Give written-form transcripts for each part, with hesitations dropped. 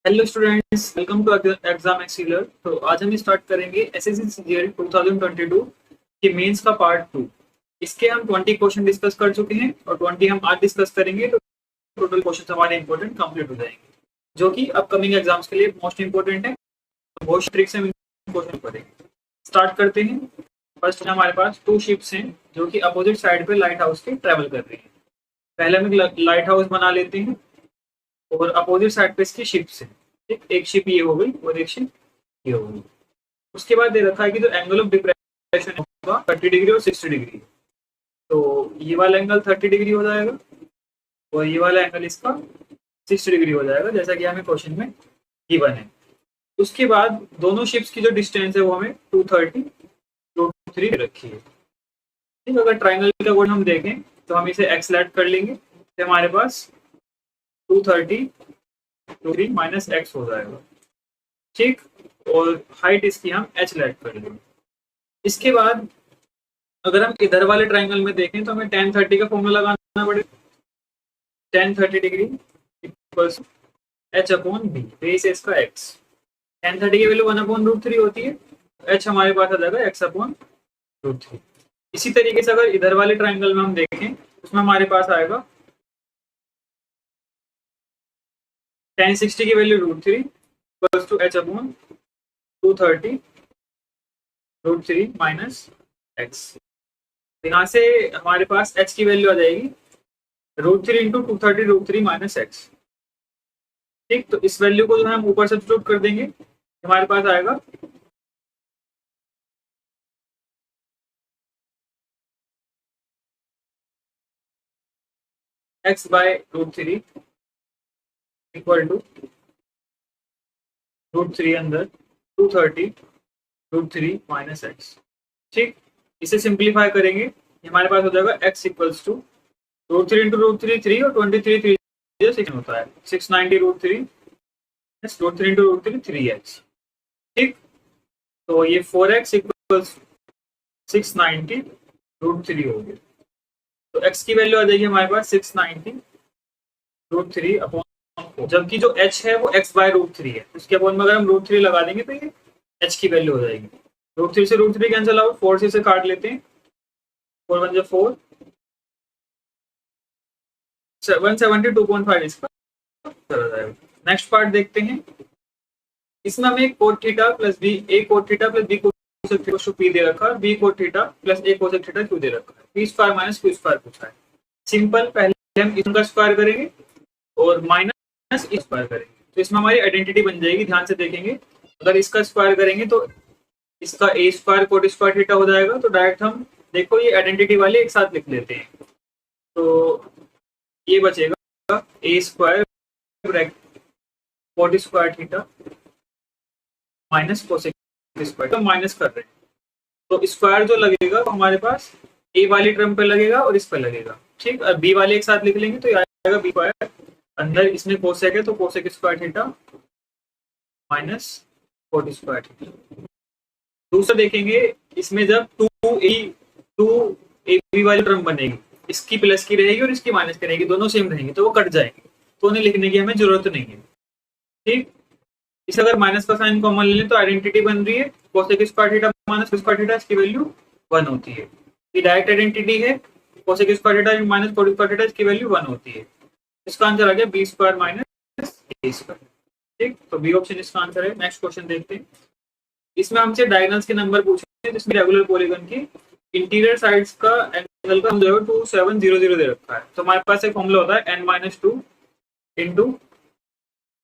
Hello students, welcome to exam एक्सीलर। तो आज हम स्टार्ट करेंगे एसएससी सीजीएल 2022 के मेंस का पार्ट 2। इसके हम 20 क्वेश्चन डिस्कस कर चुके हैं और 20 हम आज डिस्कस करेंगे। तो टोटल क्वेश्चन हमारे इंपॉर्टेंट कंप्लीट हो जाएंगे, जो कि अपकमिंग एग्जाम्स के लिए मोस्ट इंपॉर्टेंट है। तो बहुत ट्रिक से क्वेश्चन पढ़ेंगे। स्टार्ट करते हैं। फर्स्ट हमारे पास टू शिप्स हैं जो कि अपोजिट साइड पे लाइट हाउस के ट्रेवल कर रही हैं। पहले हम लाइट हाउस बना लेते हैं और अपोजिट साइड पे इसकी शिप्स हैं। एक शिप ये हो गई और एक शिप ये हो गई। उसके बाद दे रखा है कि जो एंगल ऑफ डिप्रेशन होगा 30 डिग्री और 60 डिग्री। तो ये वाला एंगल 30 डिग्री हो जाएगा और ये वाला एंगल इसका 60 डिग्री हो जाएगा, जैसा कि हमें क्वेश्चन में गिवन है। उसके बाद दोनों शिप्स की जो डिस्टेंस है वो हमें 230 2 3 रखी है। ठीक, अगर ट्राइंगल का कोड हम देखें तो हम इसे एक्स लेट कर लेंगे तो हमारे पास 230 3 माइनस एक्स हो जाएगा। ठीक, और हाइट इसकी हम एच लेट कर लेंगे। इसके बाद अगर हम इधर वाले ट्राइंगल में देखें तो हमें tan 30 का फॉर्मूला लगाना पड़ेगा। tan 30 degree equals H upon B, base है इसका एक्स। tan 30 की वैल्यू 1/√3 होती है, एच हमारे पास आ जाएगा x अपॉन √3। इसी तरीके से अगर इधर वाले ट्राइंगल में हम देखें उसमें हमारे पास आएगा tan 60 की value √3 equals to H upon 230 √3 minus X. यहाँ से हमारे पास h की वैल्यू आ जाएगी √3 इंटू 230 √3 माइनस एक्स। ठीक, तो इस वैल्यू को जो हम ऊपर सब्स्टिट्यूट कर देंगे हमारे पास आएगा x बाय √3 इक्वल टू √3 अंदर 230 √3 माइनस एक्स। ठीक, इसे सिंप्लीफाई करेंगे हमारे पास हो जाएगा x इक्वल्स टू √3 इंटू √3 3 और 23 3 6 होता है 690 √3 √3 इंटू √3 3x। ठीक, तो ये 4x इक्वल्स 690 √3 हो गया। तो x की वैल्यू आ जाएगी हमारे पास 690 √3 अपॉन 4, जबकि जो h है वो x बाय √3 है। उसके अपॉन में अगर हम √3 लगा देंगे तो ये h की वैल्यू हो जाएगी। √3 से √3 कैंसिल आउट, 4 से इसे काट लेते हैं, 4 1 4 172.5 इसका चला जाएगा। नेक्स्ट पार्ट देखते हैं। इसमें हमें cot theta plus b a cot theta plus b cosec theta p दे रखा है, b cot theta plus a cosec theta q दे रखा है, p square minus q square पूछा है। सिंपल, पहले हम इसका स्क्वायर करेंगे और माइनस ई स्क्वायर करेंगे तो इसमें हमारी आइडेंटिटी बन जाएगी। ध्यान से देखेंगे, अगर इसका स्क्वायर करेंगे तो इसका ए स्क्वायर कोट स्क्वायर थीटा हो जाएगा। तो डायरेक्ट हम देखो ये आइडेंटिटी वाले एक साथ लिख लेते हैं। तो ये बचेगा a square cot square theta minus cosec square, तो माइनस कर रहे हैं तो स्क्वायर जो लगेगा वो हमारे पास ए वाली टर्म पे लगेगा और इस पे लगेगा। ठीक, और बी वाले एक साथ लिख लेंगे तो ये आएगा बी स्क्वायर, अंदर इसमें कोसेक है तो cosec square theta minus cot square theta. दूसरा देखेंगे, इसमें जब 2ab वाली टर्म बनेगी, इसकी प्लस की रहेगी और इसकी माइनस की रहेगी, दोनों सेम रहेंगी तो वो कट जाएंगे, तो उन्हें लिखने की हमें जरूरत नहीं है। ठीक, इस अगर माइनस का साइन कॉमन ले लें तो आइडेंटिटी बन रही है cosec square theta minus square theta, इसकी वैल्यू 1 होती है। ये डायरेक्ट आइडेंटिटी है, cosec square theta minus cot square theta, इसकी वैल्यू 1 होती है। इसका आंसर आ गया बी स्क्वायर माइनस ए स्क्वायर। ठीक, तो बी ऑप्शन इसका आंसर है। नेक्स्ट क्वेश्चन देखते हैं। इसमें हमसे डायगोनल्स के नंबर पूछे हैं, जिसमें रेगुलर पॉलीगन की इंटीरियर साइड्स का एंगल का जो है 2700 दे रखा है। तो हमारे पास एक फॉर्मूला होता है n-2 into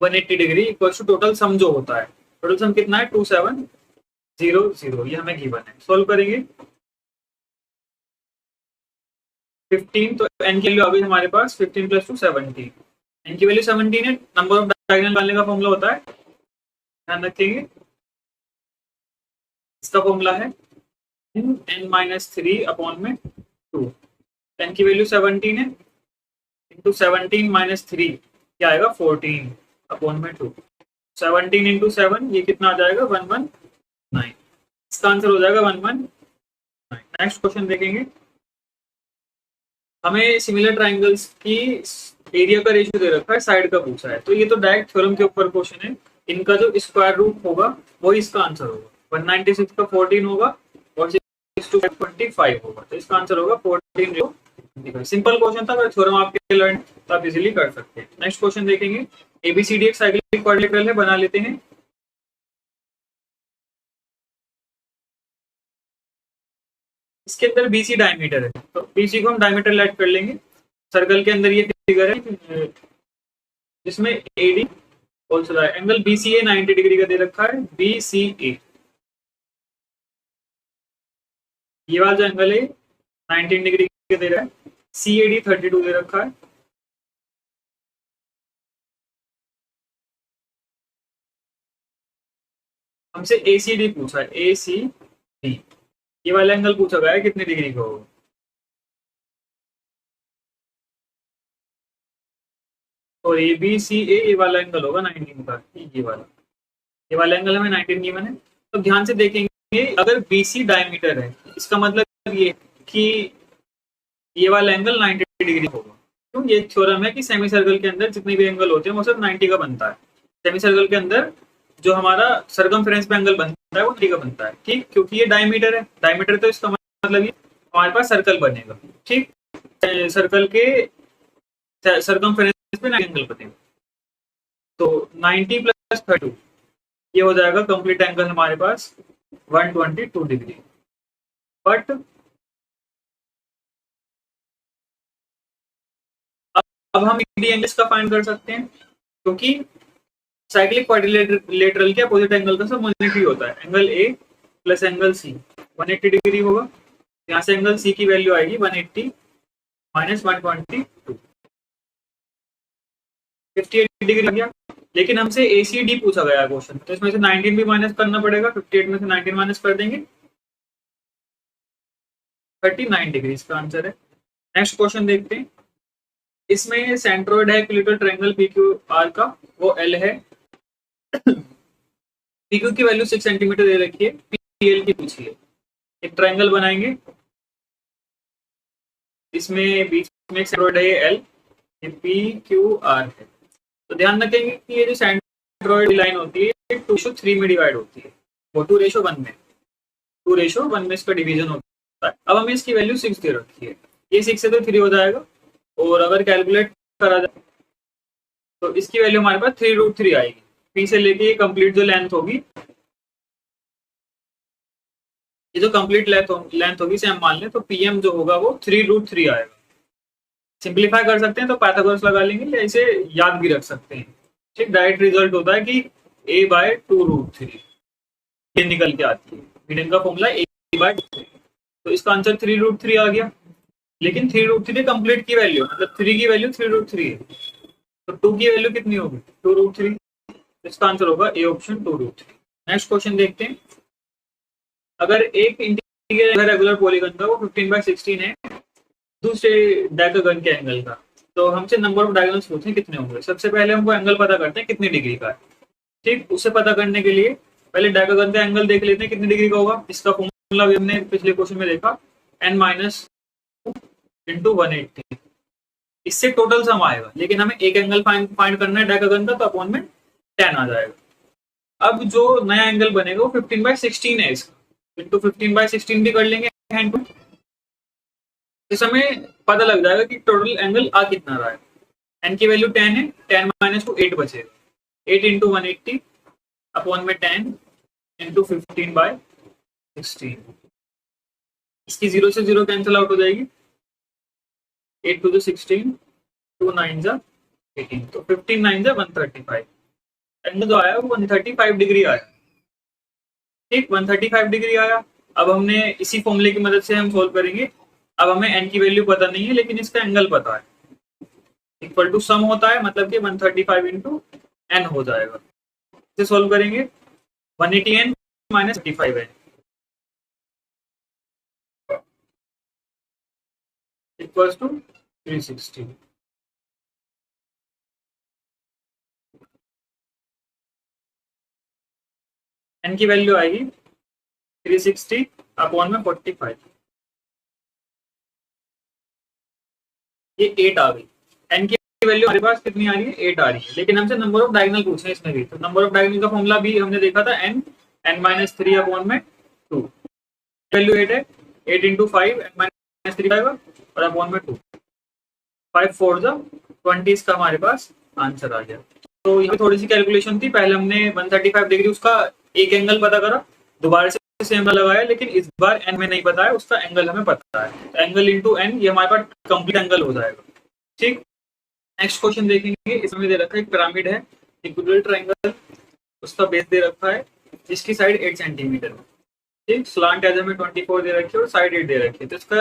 180 degree equals to total sum जो होता है। टोटल सम कितना है 2700, ये हमें गिवन है। सॉल्व करेंगे 15, तो n की वैल्यू आ गई हमारे पास 15 + 2 17, n की वैल्यू 17 है। नंबर ऑफ डायगोनल डालने का फॉर्मूला होता है, ध्यान रखेंगे इसका फॉर्मूला है n-3 अपॉन में 2। n की वैल्यू 17 है इंटू 17 - 3 क्या आएगा 14 अपॉन में 2। 17 इंटू 7 ये कितना आ जाएगा 119, इसका आंसर हो जाएगा 119। नेक्स्ट क्वेश्चन देखेंगे। हमें सिमिलर ट्राइंगल्स की एरिया का रेशियो दे रखा है, साइड का पूछा है, तो ये तो डायरेक्ट थ्योरम के ऊपर क्वेश्चन है। इनका जो स्क्वायर रूट होगा वही इसका आंसर होगा। 196 का 14 होगा और 6 to 25 होगा, तो इसका आंसर होगा 14। सिंपल क्वेश्चन था, अगर थ्योरम आपके लर्न तो आप इजीली कर सकते हैं। नेक्स्ट क्वेश्चन देखेंगे। एबीसीडी एक साइक्लिक क्वाड्रिलेटरल है, बना लेते हैं। इसके अंदर बीसी डायमीटर है, तो बीसी को हम डायमीटर लेट कर लेंगे। सर्कल के अंदर ये फिगर है जिसमें AD also angle BCA 90 degree का दे रखा है। बीसीए ये वाला जो एंगल है 19 डिग्री का दे रहा है। सीएडी 32 दे रखा है। हमसे एसीडी पूछा है, एसीडी ये वाला एंगल पूछा गया है कितने डिग्री का होगा। और ए बी सी ए ये वाला एंगल होगा 19 का, ये वाला एंगल हमें 19 गिवन है। तो ध्यान से देखेंगे, अगर बीसी डायमीटर है इसका मतलब ये कि ये वाला एंगल 90 डिग्री होगा। तो ये थ्योरम है कि सेमी सर्कल के अंदर जितने भी एंगल होते हैं वो सिर्फ 90 का बनता है। सेमी सर्कल के अंदर जो हमारा सर्कमफ्रेंस पे एंगल बनता है वो 90 का बनता है, ठीक, क्योंकि ये डायमीटर है। डायमीटर तो इसका मतलब ये हमारे पास सर्कल बनेगा, ठीक, सर्कल के सर्कमफ्रेंस पे 90 एंगल बनेगा। तो 90 प्लस 32 ये हो जाएगा कंप्लीट एंगल हमारे पास 122 डिग्री। बट अब हम ईडी एंगल्स का फाइंड कर सकते हैं, क्योंकि साइक्लिक क्वाड्रिलेटरल के अपोजिट एंगल का सब 180 होता है। Angle A plus angle C 180 degree होगा। यहाँ से एंगल सी की वैल्यू आएगी 180 माइनस 122, 58 डिग्री आ गया। लेकिन हमसे एसीडी पूछा गया है क्वेश्चन, तो इसमें से 19 भी माइनस करना पड़ेगा। 58 में से 19 माइनस कर देंगे, 39 डिग्री इसका आंसर है। नेक्स्ट क्वेश्चन देखते हैं। इसमें सेंट्रोइड है इक्विलेटरल ट्रायंगल पीक्यू आर का, वो एल है। पीक्यू की वैल्यू 6 सेंटीमीटर दे रखी है। पीएल की पूछी है। एक ट्रायंगल बनाएंगे, इसमें बीच में एक सेंट्रोइड है एल, ये पी क्यू आर है। तो ध्यान रखेंगे कि ये जो सेंट्रोइड लाइन होती है 2:3 में डिवाइड होती है, वो 2:1 में, 2:1 में इसका डिवीजन होता है। अब हमें इसकी वैल्यू 6 दे रखी है, ये 6 से तो 3 हो जाएगा, और अगर कैलकुलेट करा जाए तो इसकी वैल्यू हमारे पास 3√3 आएगी। पी से लेके कंप्लीट जो लेंथ होगी, ये जो कंप्लीट लेंथ होगी से हम मान लें, तो पीएम जो होगा वो 3√3 आएगा। सिंप्लीफाई कर सकते हैं तो पाइथागोरस लगा लेंगे, या इसे याद भी रख सकते हैं, ठीक। डायरेक्ट रिजल्ट होता है कि a/2√3 ये निकल के आती है। मीडियन का फॉर्मूला a/2, तो इसका आंसर 3√3 आ गया। लेकिन 3√3 कंप्लीट की वैल्यू, मतलब 3 की वैल्यू 3√3 है, तो 2 की वैल्यू कितनी होगी 2√3, इसका आंसर होगा ए ऑप्शन 2√3। नेक्स्ट क्वेश्चन देखते हैं। अगर एक इंटीग्रल रेगुलर पॉलीगन का वो 15/16 है दूसरे डायगोनल के एंगल का, तो हमसे नंबर ऑफ डायगोनल्स पूछे कितने होंगे। सबसे पहले हमको एंगल पता करते हैं कितनी डिग्री का है, ठीक। उसे पता करने के लिए पहले डायगोनल का एंगल देख लेते हैं कितनी डिग्री का होगा। इसका फॉर्मूला भी हमने पिछले क्वेश्चन में देखा, n-2 × 180। इससे टोटल सम आएगा, लेकिन हमें एक एंगल फाइंड करना है डायगोनल का, तो अपॉन में 10 आ जाएगा। अब जो नया एंगल बनेगा वो 15/16 है, इसका इंटू 15/16 भी कर लेंगे हैंड टू। इस हमें पता लग जाएगा कि टोटल एंगल आ कितना रहा है। एन की वैल्यू 10 है, 10 - 2 8 बचेगा। 8 × 180 अपॉन में 10 × 15/16। इसकी 0 से 0 कैंसिल आउट हो जाएगी। 8 × 2 = 16, 2 × 9 = 18, तो 15 × 9 = 135। एंगल जो आया वो 135 डिग्री आया, ठीक, 135 डिग्री आया। अब हमने इसी फॉर्मूले की मदद से हम सोल्व करेंगे। अब हमें एन की वैल्यू पता नहीं है, लेकिन इसका एंगल पता है, इक्वल टू सम होता है, मतलब कि 135 × n हो जाएगा। इसे सोल्व करेंगे, 180n - 35n equals to 360। n की वैल्यू आएगी 360 अपॉन में 45। ये 8 आ गई। n की वैल्यू हमारे पास कितनी आ रही है, 8 आ रही है, लेकिन हमसे नंबर ऑफ डायगोनल पूछे इसमें भी। तो नंबर ऑफ डायगोनल का फॉर्मूला भी हमने देखा था n-3 अपॉन में 2, वैल्यू 8 है, 8 इंटू 5 n-3 आएगा और अपॉन में 2, 5 4 जा 20 इसका हमारे पास आंसर आ गया। तो यहाँ थोड़ी सी कैलकुलेशन थी, पहले हमने 135 डिग्री उसका एक एंगल पता करा, दोबारा से सेम लगाया, लेकिन इस बार n में नहीं पता है, उसका एंगल हमें पता है, तो एंगल इंटू n ये हमारे पास कंप्लीट एंगल हो जाएगा। ठीक, नेक्स्ट क्वेश्चन देखेंगे। इसमें दे रखा है एक पिरामिड है, इक्विलॉटरल ट्रायंगल, उसका बेस दे रखा है जिसकी साइड 8 सेंटीमीटर है। ठीक, स्लांट एज हमें 24 दे रखी है और साइड 8 दे रखी है। तो इसका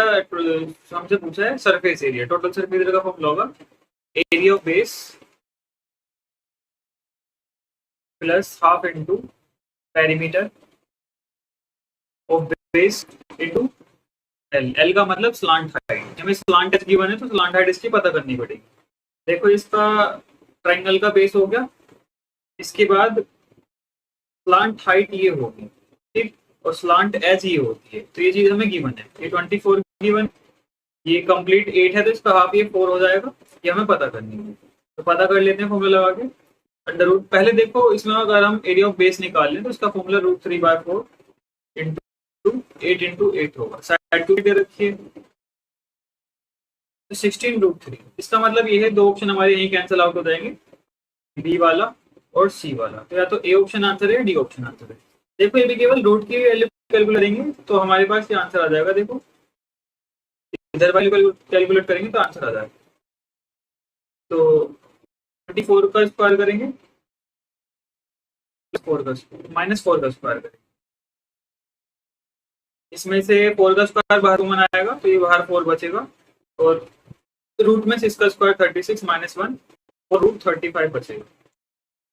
हमसे पूछा है surface area, total surface area का फॉर्मूला होगा area of base plus half into perimeter of base into L. L का मतलब स्लांट हाइट, हमें स्लांट एज गिवन है तो स्लांट हाइट इसकी पता करनी पड़ेगी। देखो इसका ट्रायंगल का बेस हो गया, इसके बाद स्लांट हाइट ये होगी, ठीक, और स्लांट एज ये होती है, तो ये चीज हमें गिवन है। ये 24 गिवन, ये कंप्लीट 8 है तो इसका हाफ ये 4 हो जाएगा, ये हमें पता करनी है। तो पता कर लेते हैं फॉर्मूला लगा के। अंडर रूट, पहले देखो इसमें अगर हम एरिया ऑफ बेस निकाल लें तो इसका फॉर्मूला √3/4 इंटू 8 इंटू 8 होगा, साइड 2 दे रखी है तो 16√3। इसका मतलब ये है दो ऑप्शन हमारे यही कैंसिल आउट हो जाएंगे, बी वाला और सी वाला। तो या तो ए ऑप्शन आंसर है, डी ऑप्शन आंसर है। देखो ये भी केवल रूट की वैल्यू कैलकुलेट करेंगे तो हमारे पास ये आंसर आ जाएगा। देखो इधर वैल्यू कैलकुलेट करेंगे तो आंसर आ जाएगा। तो 24 का स्क्वायर करेंगे, -4 का स्क्वायर करेंगे, इसमें से 4 का स्क्वायर बाहर कॉमन आएगा तो ये बाहर 4 बचेगा, और रूट में 6 का स्क्वायर 36 -1 और √35 बचेगा।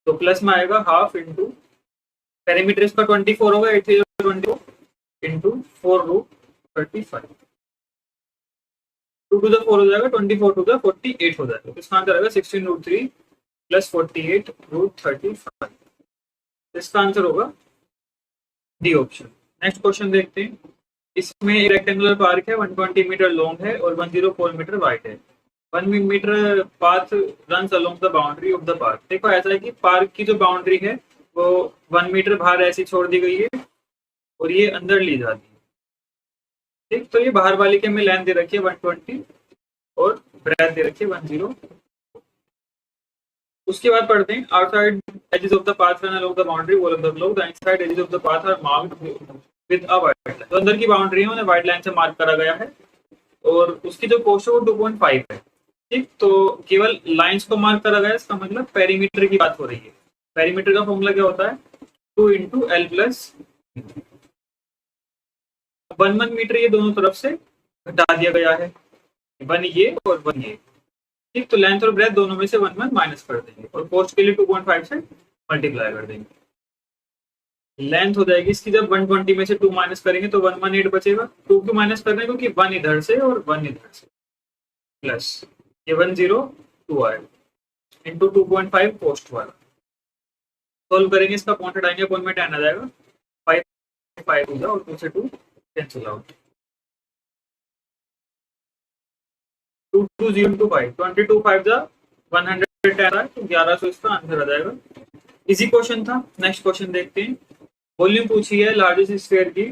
तो प्लस में आएगा हाफ इंटू पेरीमीटर इसका 24 होगा, 8 24 इंटू 4√35, 2 to the 4 हो जाएगा, 24 to the 48 हो जाएगा। तो इसका आंसर आएगा 16√3 प्लस 48√35। इसका आंसर होगा डी ऑप्शन। नेक्स्ट क्वेश्चन देखते हैं। इसमें एक रेक्टेंगुलर पार्क है, 120 मीटर लॉन्ग है और 104 मीटर वाइड है। 1 metre path runs along the boundary of the park. देखो ऐसा है कि पार्क की जो बाउंड्री है वो 1 मीटर बाहर ऐसी छोड़ दी गई है और ये अंदर ली जाती है। ठीक, तो ये बाहर वाली की हमें लेंथ दे रखी है 120 और ब्रेथ दे रखी है 10। उसके बाद पढ़ते हैं outside edges of the path run along the boundary wall of the globe, the inside edges of the path are marked with a white line. तो अंदर की बाउंड्री है उन्हें वाइट लाइन से मार्क करा गया है और उसकी जो कोस्ट है वो 2.5 है। ठीक, तो केवल लाइंस को मार्क करा गया है, इसका मतलब पेरीमीटर की बात हो रही है। पेरीमीटर का फॉर्मूला क्या होता है, 2 इंटू एल प्लस 1 मीटर ये दोनों तरफ से घटा दिया गया है, 1 ये और 1 ये। ठीक, तो लेंथ और ब्रेथ दोनों में से 1 माइनस कर देंगे और कोस्ट के लिए 2.5 से मल्टीप्लाई कर देंगे। लेंथ हो जाएगी इसकी, जब 120 में से 2 माइनस करेंगे तो 118 बचेगा। 2 क्यों माइनस कर रहे हैं, क्योंकि 1 इधर से और 1 इधर से, प्लस ये 102 आएगा इंटू 2.5 कोस्ट वाला। सोल्व करेंगे, इसका पॉइंट हटाएंगे, पॉइंट में 10 आ जाएगा, 5 हो जाए और 2 से 2 कैंसिल आउट, 2205 22 5 जा 110 है तो 1100 इसका आंसर आ जाएगा। इजी क्वेश्चन था। नेक्स्ट क्वेश्चन देखते हैं। वॉल्यूम पूछी है, लार्जेस्ट स्फीयर की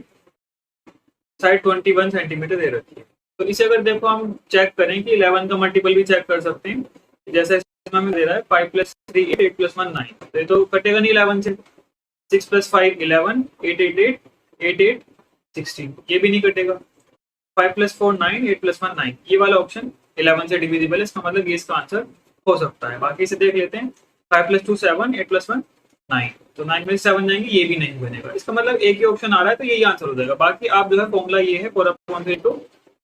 साइड 21 सेंटीमीटर दे रखी है। तो इसे अगर देखो हम चेक करें कि 11 का मल्टीपल भी चेक कर सकते हैं, जैसे इसमें हमें दे रहा है 5 + 3 8 8 + 1 9, तो ये तो कटेगा नहीं 11 से। 6 + 5 11 8 8 8 8 8 16, ये भी नहीं कटेगा। 5 + 4 9 8 + 1 9, ये वाला ऑप्शन 11 से डिविजिबल है, इसका मतलब ये इसका आंसर हो सकता है। बाकी इसे देख लेते हैं। 5 + 2 7 8 + 1 9, तो 9 में 7 जाएंगे, ये भी नहीं बनेगा। इसका मतलब एक ही ऑप्शन आ रहा है तो यही आंसर हो जाएगा। बाकी आप जो है फॉर्मूला ये है 4/3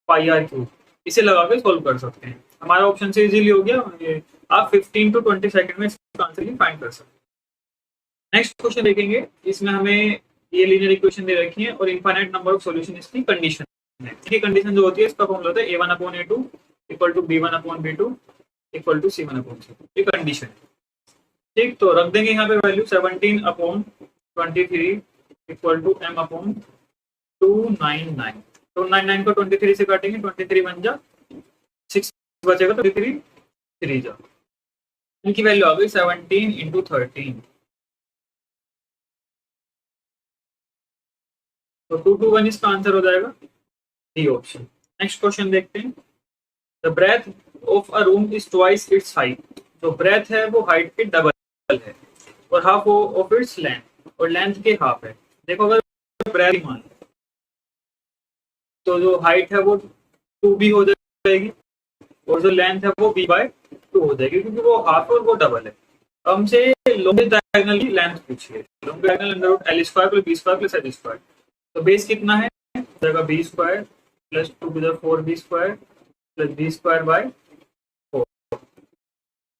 πr3, इसे लगा के सोल्व कर सकते हैं। हमारा ऑप्शन से इजीली हो गया। ये आप 15 to 20 सेकंड में इसका आंसर ही फाइंड कर सकते हैं। नेक्स्ट क्वेश्चन देखेंगे। इसमें हमें ये लीनियर इक्वेशन दे रखी है और इनफाइनाइट नंबर ऑफ सॉल्यूशन इसकी कंडीशन है। इसकी कंडीशन जो होती है इसका फॉर्मूला होता है a1/a2 = b1/b2 = c1/c2, ये कंडीशन है। ठीक, तो रख देंगे यहाँ पे वैल्यू 17/23 = m/299। तो 99 को 23 से काटेंगे, 23 बन जा 6 बचेगा तो 3 3 जा, इनकी वैल्यू आ गई 17 इंटू 13, तो 221 इसका आंसर हो जाएगा डी ऑप्शन। नेक्स्ट क्वेश्चन देखते हैं। The breadth of a room is twice its height, जो ब्रेथ है वो हाइट के डबल है और हाफ ऑफ इट्स लेंथ, और लेंथ के हाफ है। देखो अगर ब्रेथ मान तो जो हाइट है वो 2b हो जाएगी और जो लेंथ है वो b/2 हो जाएगी, क्योंकि वो हाफ और वो डबल है। हमसे लॉन्गेस्ट डायगोनल की लेंथ पूछिए, longest diagonal under root l square plus b square plus h square, तो बेस कितना है, जगह b square plus 2 to the 4b square plus b square by 4।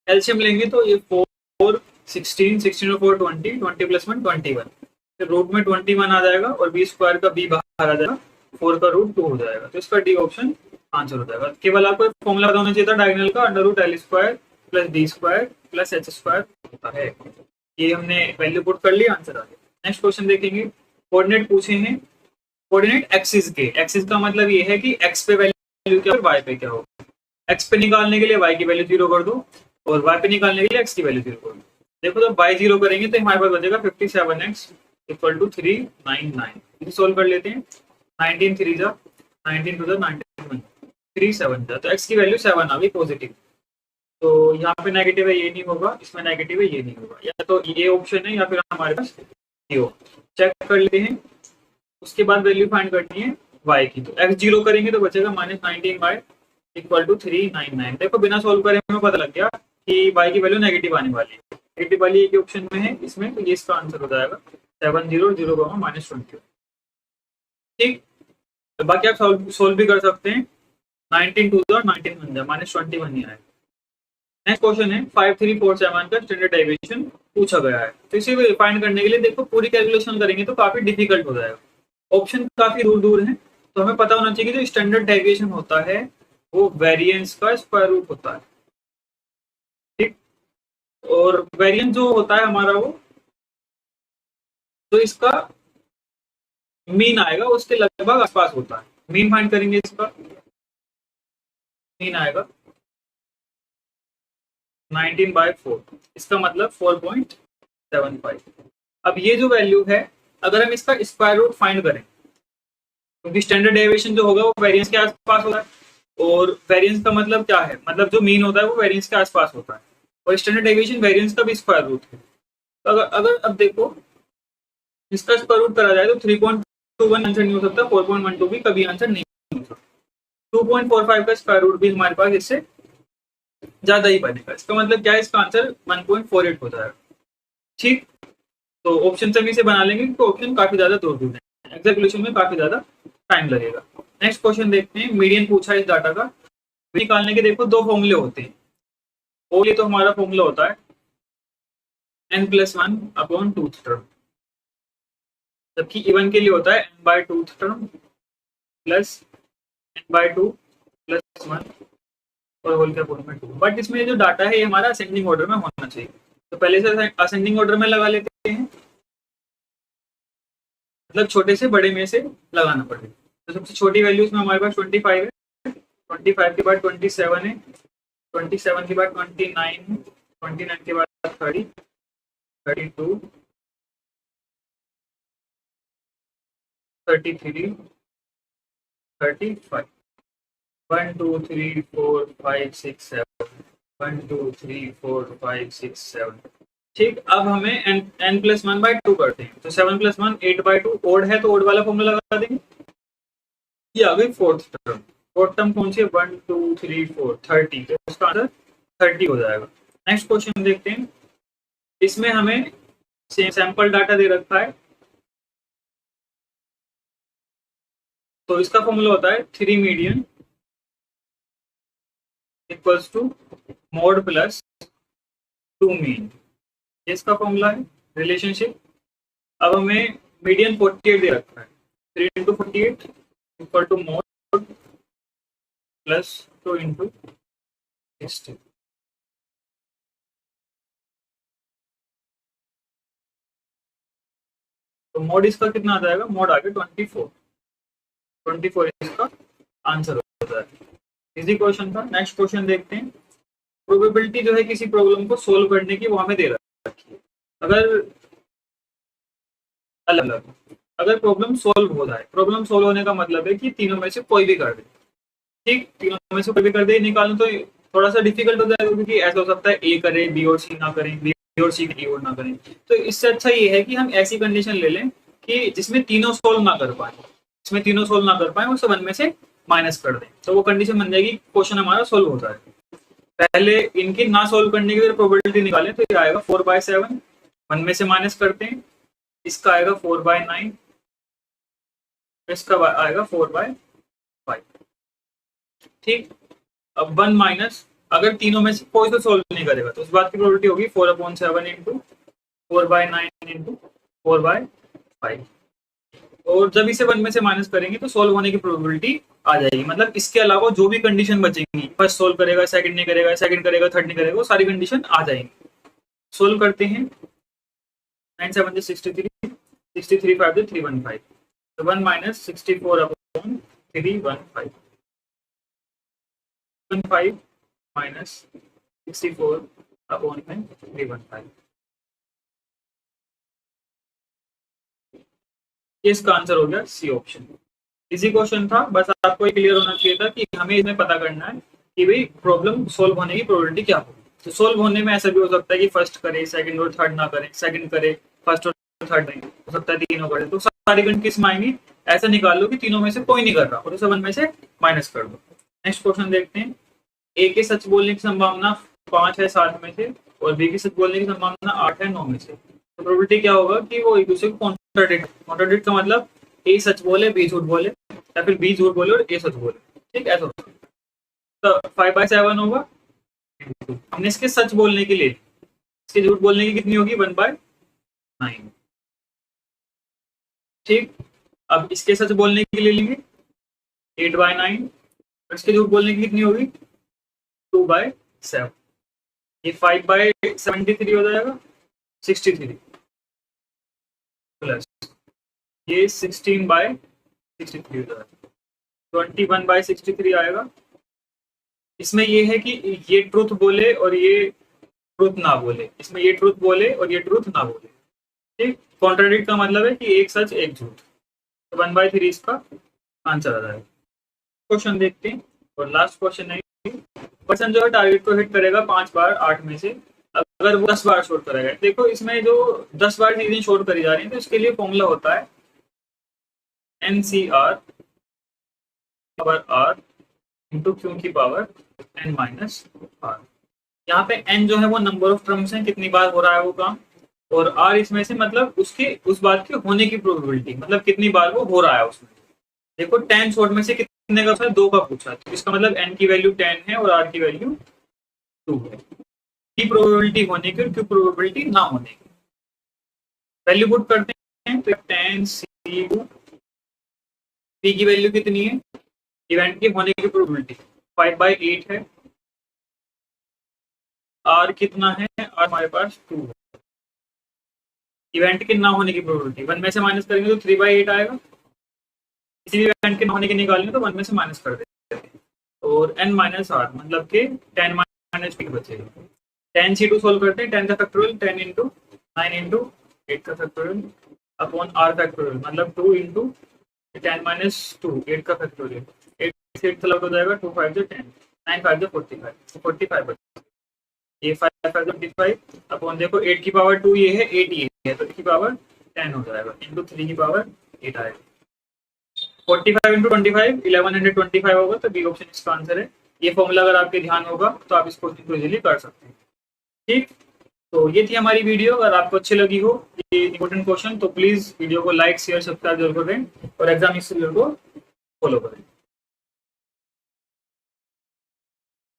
LCM लेंगे तो ये 4 16 16 और 4 20, 20 प्लस 1 21, फिर रूट में 21 आ जाएगा और b स्क्वायर का b बाहर आ जाएगा, 4 का रूट 2 हो जाएगा, तो इसका डी ऑप्शन आंसर हो जाएगा। केवल आपको फॉर्मूला पता होना चाहिए था डायगोनल का, under root l square plus b square plus h square होता है। ये हमने वैल्यू पुट कर लिया, आंसर आ गया। नेक्स्ट क्वेश्चन देखेंगे। कोऑर्डिनेट पूछे हैं, कोऑर्डिनेट एक्सिस के, एक्सिस का मतलब ये है कि x पे वैल्यू क्या और y पे क्या होगा। x पे निकालने के लिए y की वैल्यू 0 कर दो और y पे निकालने के लिए x की वैल्यू 0 कर दो। देखो तो y 0 करेंगे तो हमारे पास बचेगा 57x इक्वल टू 399। इसे सोल्व कर लेते हैं। 19 3 जा 19 टू द 91 3 7 जा, तो x की वैल्यू 7 आ गई पॉजिटिव, तो यहाँ पे नेगेटिव है ये नहीं होगा, इसमें नेगेटिव है ये नहीं होगा, या तो ये ऑप्शन है या फिर हमारे पास ये हो। चेक कर लेते हैं। उसके बाद वैल्यू फाइंड करनी है y की, तो x 0 करेंगे तो बचेगा -19y इक्वल टू 399। देखो बिना सोल्व करे हमें पता लग गया कि y की वैल्यू नेगेटिव आने वाली है, नेगेटिव वाली एक ऑप्शन में है इसमें, तो ये इसका आंसर हो जाएगा 700 -20। ठीक, तो बाकी आप सोल्व भी कर सकते हैं। 19 टू द 19 बन जाए -21 ही आए। नेक्स्ट क्वेश्चन है 5347 का स्टैंडर्ड डेविएशन पूछा गया है, तो इसे फाइंड करने के लिए देखो पूरी कैलकुलेशन करेंगे तो काफी डिफिकल्ट हो जाएगा, ऑप्शन काफी दूर दूर है, तो हमें पता होना चाहिए कि जो स्टैंडर्ड डेविएशन होता है वो वेरिएंस का स्क्वायर रूट होता है। ठीक, और वेरिएंस जो होता है हमारा वो, तो इसका मीन आएगा उसके लगभग आसपास होता है। मीन फाइंड करेंगे, इसका मीन आएगा 19/4, इसका मतलब 4.75। अब ये जो वैल्यू है अगर हम इसका स्क्वायर रूट फाइंड करें, क्योंकि स्टैंडर्ड डेविएशन जो होगा वो वेरिएंस के आसपास होता है, और वेरिएंस का मतलब क्या है, मतलब जो मीन होता है वो वेरिएंस के आसपास होता है, और स्टैंडर्ड डेविएशन वेरिएंस का भी स्क्वायर रूट है। तो अगर अब देखो इसका स्क्वायर रूट करा जाए तो 3.21 आंसर नहीं हो सकता, 4.12 भी कभी आंसर नहीं हो सकता, 2.45 का स्क्वायर रूट भी हमारे पास इससे ज्यादा ही बनेगा। इसका मतलब क्या है, इसका आंसर 1.48 हो जाएगा। ठीक, तो ऑप्शन सभी से बना लेंगे तो ऑप्शन काफी ज्यादा दूर दूर है, एग्जीक्यूशन में काफी ज्यादा टाइम लगेगा। नेक्स्ट क्वेश्चन देखते हैं। मीडियन पूछा है इस डाटा का, निकालने के देखो दो फॉर्मूले होते हैं, और ये तो हमारा फॉर्मूला होता है n+1/2th टर्म, जबकि इवन के लिए होता है n/2th टर्म प्लस n/2 + 1 और होल के फॉर्म में 2। बट इसमें जो डाटा है ये हमारा असेंडिंग ऑर्डर में होना चाहिए, तो पहले से असेंडिंग ऑर्डर में लगा लेते हैं, मतलब छोटे से बड़े में से लगाना पड़ेगा। तो सबसे छोटी वैल्यू इसमें हमारे पास 25 है, 25 के बाद 27 है, 27 के बाद 29 है, 29 के बाद 30, 32, 33, 35, 1 2 3 4 5 6 7, 1 2 3 4 5 6 7। ठीक, अब हमें n+1/2 करते हैं, तो 7 + 1 8/2, ओड है तो ओड वाला फॉर्मूला लगा देंगे। ये आ गई फोर्थ टर्म, फोर्थ टर्म कौन सी है, 1 2 3 4 30, तो इसका आंसर 30 हो जाएगा। नेक्स्ट क्वेश्चन देखते हैं। इसमें हमें सैंपल डाटा दे रखा है, तो इसका फॉर्मूला होता है 3 median equals to mode plus 2 mean, इसका फॉर्मूला है रिलेशनशिप। अब हमें मीडियन 48 दे रखा है, 3 × 48 इक्वल टू मोड प्लस 2 × 60। तो मोड इसका कितना आ जाएगा, मोड आ गया 24, 24 इसका आंसर हो जाएगा। इजी क्वेश्चन था। नेक्स्ट क्वेश्चन देखते हैं। प्रोबेबिलिटी जो है किसी प्रॉब्लम को सोल्व करने की वो हमें दे रखी है। अगर प्रॉब्लम सोल्व हो जाए, प्रॉब्लम सोल्व होने का मतलब है कि तीनों में से कोई भी कर दे, ठीक, तीनों में से कोई भी कर दे, निकालूं तो थोड़ा सा डिफिकल्ट हो जाएगा, क्योंकि ऐसा हो सकता है ए करे, बी और सी ना करें, बी और सी डी और ना करें। तो इससे अच्छा ये है कि हम ऐसी कंडीशन ले लें कि जिसमें तीनों सोल्व ना कर पाए, जिसमें तीनों सोल्व ना कर पाए, उसे वन में से माइनस कर दें, तो वो कंडीशन बन जाएगी, क्वेश्चन हमारा सोल्व हो जाएगा। पहले इनकी ना सोल्व करने की प्रोबेबिलिटी निकालें तो ये आएगा 4/7, वन में से माइनस करते हैं, इसका आएगा 4/9, इसका आएगा 4/5। ठीक, अब 1 माइनस, अगर तीनों में से कोई तो सोल्व नहीं करेगा तो उस बात की प्रोबेबिलिटी होगी 4/7 इंटू 4/9 इंटू 4/5। और जब इसे 1 में से माइनस करेंगे तो सोल्व होने की प्रोबेबिलिटी आ जाएगी। मतलब इसके अलावा जो भी कंडीशन बचेंगी, फर्स्ट सोल्व करेगा, सेकंड नहीं करेगा, सेकंड करेगा, थर्ड नहीं करेगा, वो सारी कंडीशन आ जाएंगी। सोल्व करते हैं। 9 7 63, 63 5 315, तो 1 माइनस 64/315, 15 माइनस 64/315, इसका आंसर हो गया सी ऑप्शन। इजी क्वेश्चन था, बस आपको क्लियर होना चाहिए था कि हमें इसमें पता करना है कि भाई प्रॉब्लम सोल्व होने की प्रोबेबिलिटी क्या होगी। तो सोल्व होने में ऐसा भी हो सकता है कि फर्स्ट करे, सेकंड और थर्ड ना करे, सेकंड करे, फर्स्ट और थर्ड नहीं, हो सकता है तीनों करे। तो सारी कंडीशन किसमें आएंगी, ऐसा निकाल लो कि तीनों में से कोई नहीं कर रहा और उसे 1 में से माइनस कर दो। नेक्स्ट क्वेश्चन देखते हैं। ए के सच बोलने की संभावना 5 है 7 में से, और बी की सच बोलने की संभावना 8 है 9 में से। तो प्रोबेबिलिटी क्या होगा कि वो एक दूसरे को कॉन्ट्राडिक्ट का मतलब ए सच बोले, बी झूठ बोले, या फिर बी झूठ बोले और ए सच बोले। ठीक, ऐसा होगा। तो 5/7 होगा। हमने इसके सच बोलने के लिए, इसके झूठ बोलने की कितनी होगी, 1/9। ठीक, अब इसके सच बोलने के लिए लेंगे 8/9, और इसके झूठ बोलने की कितनी होगी, 2/7। ये 5/73 हो जाएगा, 63 प्लस ये 16/63 हो जाएगा, 21/63 आएगा। इसमें ये है कि ये ट्रूथ बोले और ये ट्रूथ ना बोले, इसमें ये ट्रूथ बोले और ये ट्रूथ ना बोले। ठीक, कॉन्ट्राडिक्ट का मतलब है कि एक सच एक झूठ। तो 1/3 इसका आंसर आ जाएगा। क्वेश्चन देखते हैं, और लास्ट क्वेश्चन है। पर्सन जो है टारगेट को हिट करेगा 5 बार 8 में से, अगर वो 10 बार शॉर्ट करेगा। देखो इसमें जो 10 बार चीजें शॉर्ट करी जा रही है, तो इसके लिए फॉर्मूला होता है NCR power R into Q की पावर n-r। यहाँ पे n जो है वो नंबर ऑफ टर्म्स है, कितनी बार हो रहा है वो काम, और r इसमें से मतलब उसके उस बात के होने की प्रोबेबिलिटी, मतलब कितनी बार वो हो रहा है उसमें। देखो 10 शॉर्ट में से कितने का है, 2 का पूछा, तो इसका मतलब n की वैल्यू 10 है और r की वैल्यू 2 है। की प्रोबेबिलिटी होने की और क्यू प्रोबेबिलिटी ना होने की वैल्यू पुट करते हैं, तो 10 p की वैल्यू कितनी है, इवेंट के होने की प्रोबेबिलिटी 5/8 है, r कितना है, r हमारे पास 2 है। इवेंट के ना होने की प्रोबेबिलिटी 1 में से माइनस करेंगे तो 3/8 आएगा। किसी भी इवेंट के ना होने की निकालेंगे तो 1 में से माइनस कर देंगे, और n-r मतलब के 10 - p बचेगा। 10c2 सोल्व करते हैं, 10 का फैक्टोरियल 10 इंटू 9 इंटू 8 का फैक्टोरियल अपॉन r फैक्टोरियल, मतलब 2 इंटू 10 - 2 8 का फैक्टोरियल, 8 से 8 हो जाएगा, 2 5 10, 9 5 45, 45 ये 5 5 55 अपॉन देखो 8 की पावर 2 ये है, 8 ये है, तो 8 की पावर 10 हो जाएगा इंटू 3 की पावर 8 आएगा। 45 इंटू 25 1125 होगा, तो बी ऑप्शन इसका आंसर है। ये फॉर्मूला अगर आपके ध्यान होगा तो आप इस क्वेश्चन को इजीली कर सकते हैं। ठीक, तो ये थी हमारी वीडियो। अगर आपको अच्छी लगी हो ये इंपॉर्टेंट क्वेश्चन, तो प्लीज वीडियो को लाइक शेयर सब्सक्राइब जरूर करें और एग्जाम को फॉलो करें।